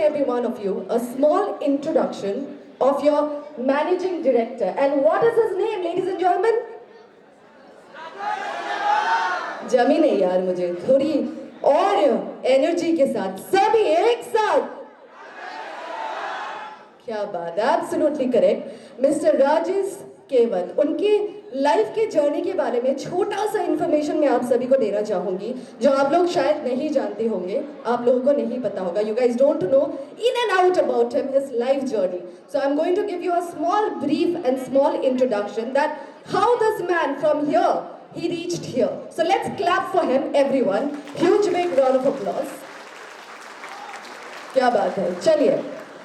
every one of you a small introduction of your managing director. And what is his name, ladies and gentlemen? जमी नहीं यार मुझे थोड़ी और energy के साथ सभी एक साथ क्या बात है एब्सोल्युटली करेक्ट मिस्टर राजेश केवल उनकी लाइफ के जर्नी के बारे में छोटा सा इंफॉर्मेशन मैं आप सभी को देना चाहूंगी जो आप लोग शायद नहीं जानते होंगे आप लोगों को नहीं पता होगा you guys don't know in and out about him his life journey so I am going to give you a small brief and small introduction that how this man from here he reached here. So let's clap for him, everyone. Huge big round of applause. क्या बात है चलिए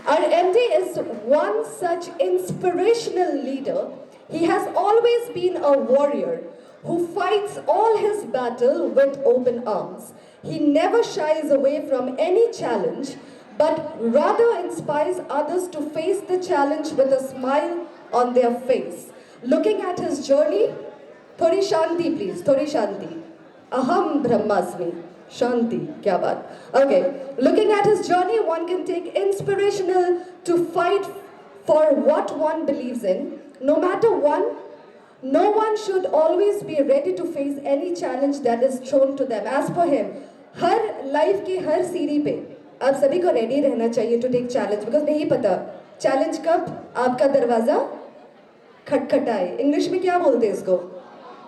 our MD is one such inspirational leader. He has always been a warrior who fights all his battle with open arms. He never shies away from any challenge but rather inspires others to face the challenge with a smile on their face. Looking at his journey, थोड़ी शांति please थोड़ी शांति अहम ब्रह्मास्मि शांति क्या बात okay looking at his journey one can take inspirational to fight for what one believes in no matter one no one should always be ready to face any challenge that is thrown to them as per him her life की हर सीढ़ी पे आप सभी को ready रहना चाहिए to take challenge because नहीं पता चैलेंज कब आपका दरवाजा खटखटाए इंग्लिश में क्या बोलते हैं इसको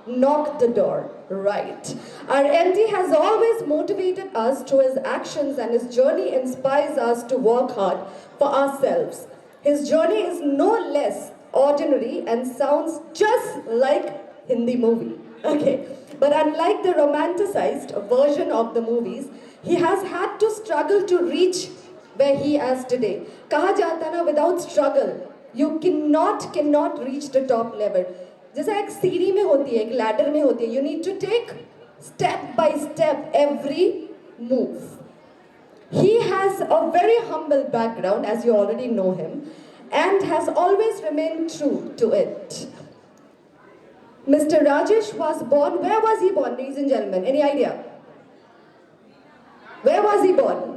knock the door, right. Our MD has always motivated us through his actions and his journey inspires us to work hard for ourselves. His journey is no less ordinary and sounds just like Hindi movie. Okay, but unlike the romanticized version of the movies, he has had to struggle to reach where he is today. कहा जाता ना without struggle, you cannot reach the top level. जैसा एक सीढ़ी में होती है एक लैडर में होती है you need to take step by step every move he has a very humble background as you already know him and has always remain true to it mister Rajesh was born where was he born ladies and gentleman any idea where was he born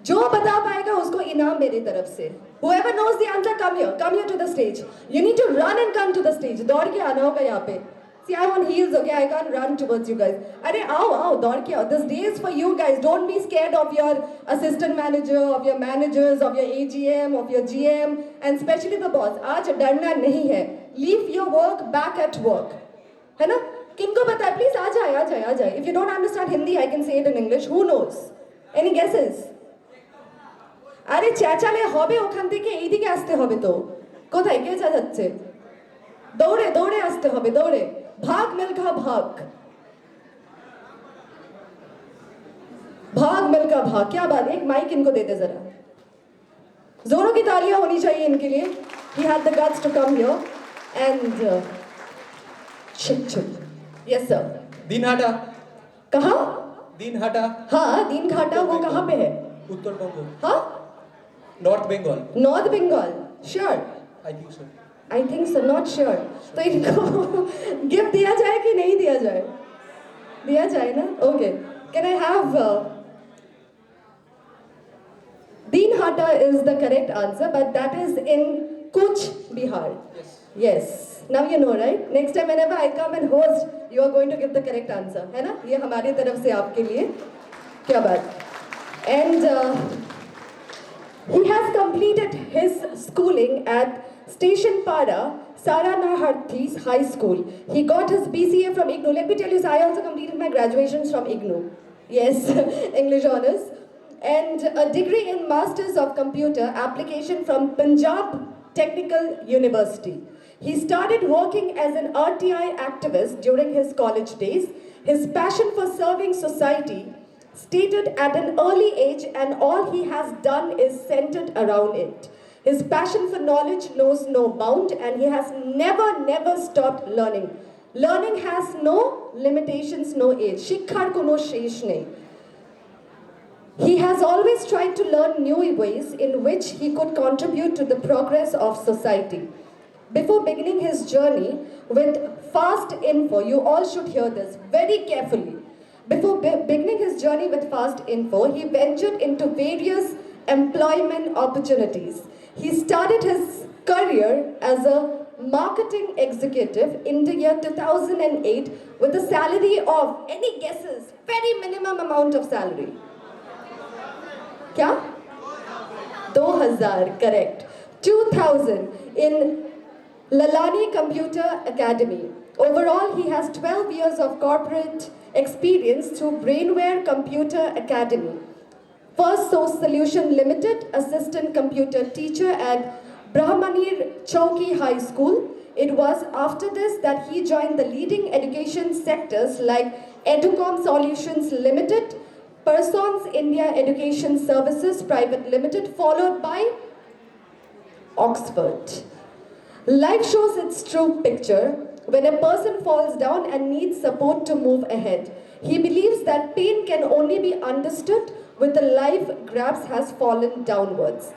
जो बता पाएगा उसको इनाम मेरी तरफ से whoever knows the answer come here to the stage you need to run and come to the stage दौड़ के आना होगा यहाँ पे see I'm on heels okay I can't run towards you guys अरे आओ दौड़ के आओ this day is for you guys don't be scared of your assistant manager of your managers of your AGM of your GM and especially the boss आज डरना नहीं है leave your work back at work है ना किनको पता है please आ जाए if you don't understand Hindi I can say it in English who knows any guesses আরে চেঁচালে হবে ওখান থেকে এইদিকে আসতে হবে তো কোথায় কে চেঁচাচ্ছে দৌড়ে দৌড়ে আসতে হবে দৌড়ে ভাগ মিলখা ভাগ भाग मिलकर भाग क्या बात एक माइक इनको दे दे जरा जोरों की तालियां होनी चाहिए इनके लिए he had the guts to come here and yes sir Dinhata कहाँ दिनहाटा हाँ दीनघाटा वो कहाँ पे है उत्तर बंग हाँ north Bengal north Bengal sure I think so not sure तो इनको गिफ्ट दिया जाए कि नहीं दिया जाए दिया जाए ना okay can I have Dinhata is the correct answer but that is in कुछ Bihar yes now you know right next time whenever I come and host you are going to give the correct answer है ना ये हमारी तरफ से आपके लिए क्या बात and he has completed his schooling at Station Pada, Saranaharthi's High School. He got his BCA from IGNOU. Let me tell you, I also completed my graduations from IGNOU. Yes, English honors. And a degree in Masters of Computer Application from Punjab Technical University. He started working as an RTI activist during his college days. His passion for serving society stated at an early age and all he has done is centered around it. His passion for knowledge knows no bound and he has never stopped learning. Learning has no limitations, no age. Shikhar kono shesh nahi. He has always tried to learn new ways in which he could contribute to the progress of society. Before beginning his journey with Fast Info, you all should hear this very carefully. Before beginning his journey with Fast Info, he ventured into various employment opportunities. He started his career as a marketing executive in the year 2008 with a salary of, any guesses, very minimum amount of salary. Kya? 2000, correct. 2000 in Lalani Computer Academy. Overall, he has 12 years of corporate experience through Brainware Computer Academy. First Source Solution Limited, assistant computer teacher at Brahmanir Chowki High School. It was after this that he joined the leading education sectors like Educom Solutions Limited, Persons India Education Services Private Limited, followed by Oxford. Life shows its true picture when a person falls down and needs support to move ahead. He believes that pain can only be understood when the life grasp has fallen downwards.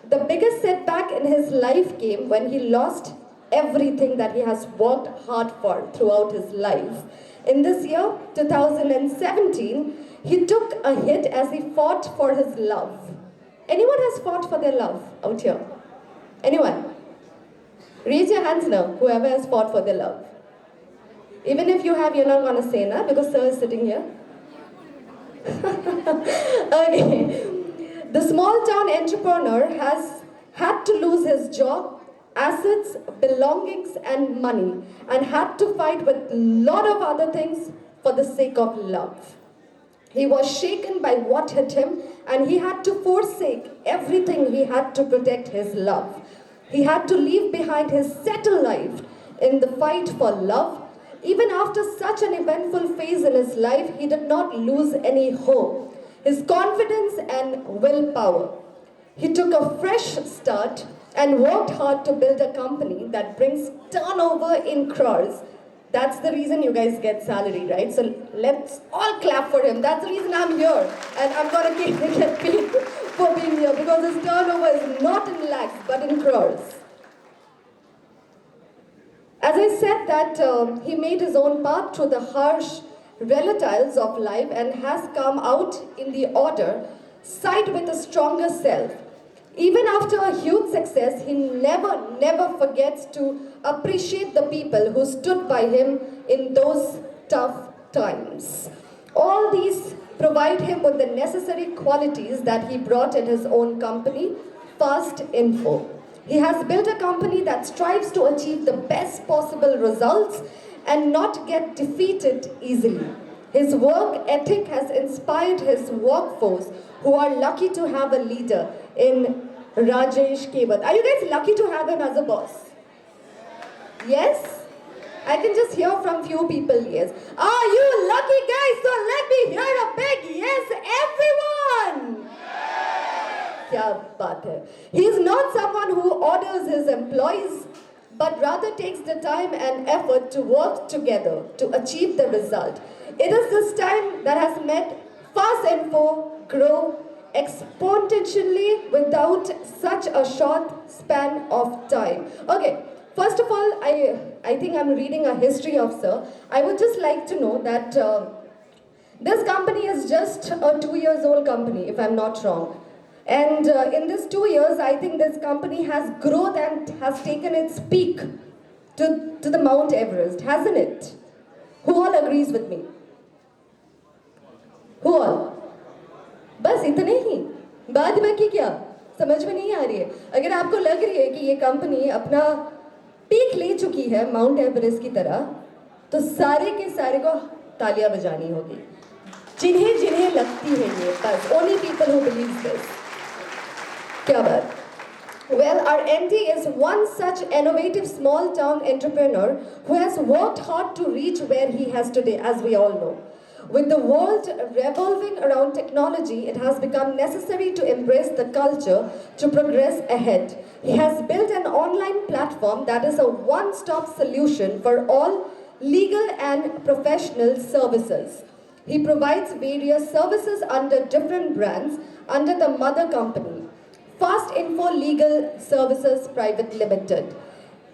The biggest setback in his life came when he lost everything that he has worked hard for throughout his life. In this year, 2017, he took a hit as he fought for his love. Anyone has fought for their love out here? Anyone? Raise your hands now, whoever has fought for their love. Even if you have, you're not going to say na, because sir is sitting here. Okay. The small town entrepreneur has had to lose his job, assets, belongings and money, and had to fight with a lot of other things for the sake of love. He was shaken by what hit him, and he had to forsake everything he had to protect his love. He had to leave behind his settled life in the fight for love. Even after such an eventful phase in his life, he did not lose any hope, his confidence and willpower. He took a fresh start and worked hard to build a company that brings turnover in crores. That's the reason you guys get salary, right? So let's all clap for him. That's the reason I'm here. And I'm going to get paid for being here, because his turnover is not in lakhs, but in crores. As I said that he made his own path through the harsh relatives of life and has come out in the order side with a stronger self. Even after a huge success, he never forgets to appreciate the people who stood by him in those tough times. All these provide him with the necessary qualities that he brought in his own company, Fast Info. He has built a company that strives to achieve the best possible results and not get defeated easily. His work ethic has inspired his workforce, who are lucky to have a leader in Rajesh Kewat. Are you guys lucky to have him as a boss? Yes? I can just hear from few people, yes. Are you lucky guys? So let me hear a big yes, everyone! Kya baat hai. He is not someone who orders his employees, but rather takes the time and effort to work together to achieve the result. It is this time that has made Fast Info grow exponentially without such a short span of time. Okay, first of all, I think I'm reading a history of Sir. I would just like to know that this company is just a 2 years old company, if I'm not wrong. And in this 2 years, I think this company has grown and has taken its peak to the Mount Everest, hasn't it? Who all agrees with me? Who all? बस इतने ही, बाद में की क्या समझ में नहीं आ रही है. अगर आपको लग रही है कि ये कंपनी अपना पीक ले चुकी है माउंट एवरेस्ट की तरह, तो सारे के सारे को तालियां बजानी होगी, जिन्हें जिन्हें लगती है ये, बस only people who believe this. क्या बात. Well, our MD is one such innovative small town entrepreneur who has worked hard to reach where he has today, as we all know. With the world revolving around technology, it has become necessary to embrace the culture to progress ahead. He has built an online platform that is a one-stop solution for all legal and professional services. He provides various services under different brands under the mother company, Fast Info Legal Services Private Limited.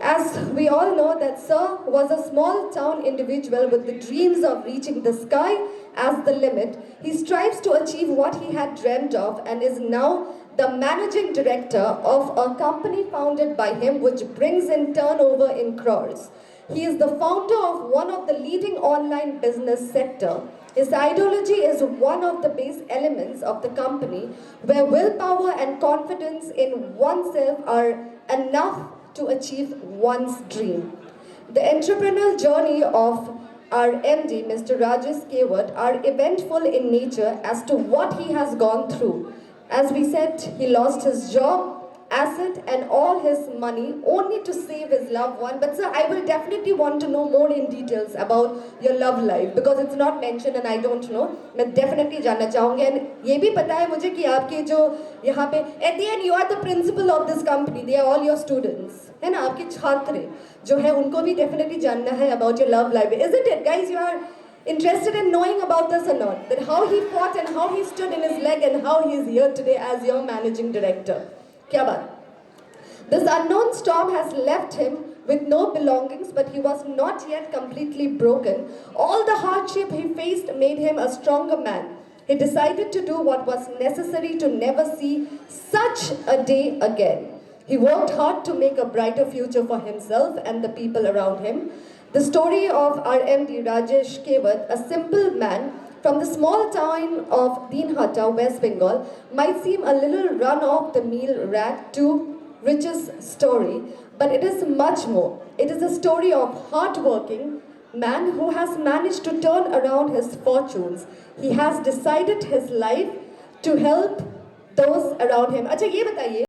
As we all know that Sir was a small town individual with the dreams of reaching the sky as the limit. He strives to achieve what he had dreamt of and is now the managing director of a company founded by him which brings in turnover in crores. He is the founder of one of the leading online business sector. His ideology is one of the base elements of the company where willpower and confidence in oneself are enough to achieve one's dream. The entrepreneurial journey of our MD, Mr. Rajesh Kewat, are eventful in nature as to what he has gone through. As we said, he lost his job, asset and all his money only to save his loved one. But sir, I will definitely want to know more in details about your love life because it's not mentioned and I don't know. मैं definitely जानना चाहूँगी and ये भी पता है मुझे कि आपके जो यहाँ पे at the end you are the principal of this company. They are all your students. है ना आपके छात्र जो है उनको भी definitely जानना है about your love life. Isn't it, guys? You are interested in knowing about this or not? That how he fought and how he stood in his leg and how he is here today as your managing director. क्या बात? This unknown storm has left him with no belongings, but he was not yet completely broken. All the hardship he faced made him a stronger man. He decided to do what was necessary to never see such a day again. He worked hard to make a brighter future for himself and the people around him. The story of our MD Rajesh Kewat, a simple man from the small town of Dinhata, West Bengal, might seem a little run-off-the-mill rag to riches story, but it is much more. It is a story of hard-working man who has managed to turn around his fortunes. He has decided his life to help those around him. अच्छा ये बताइए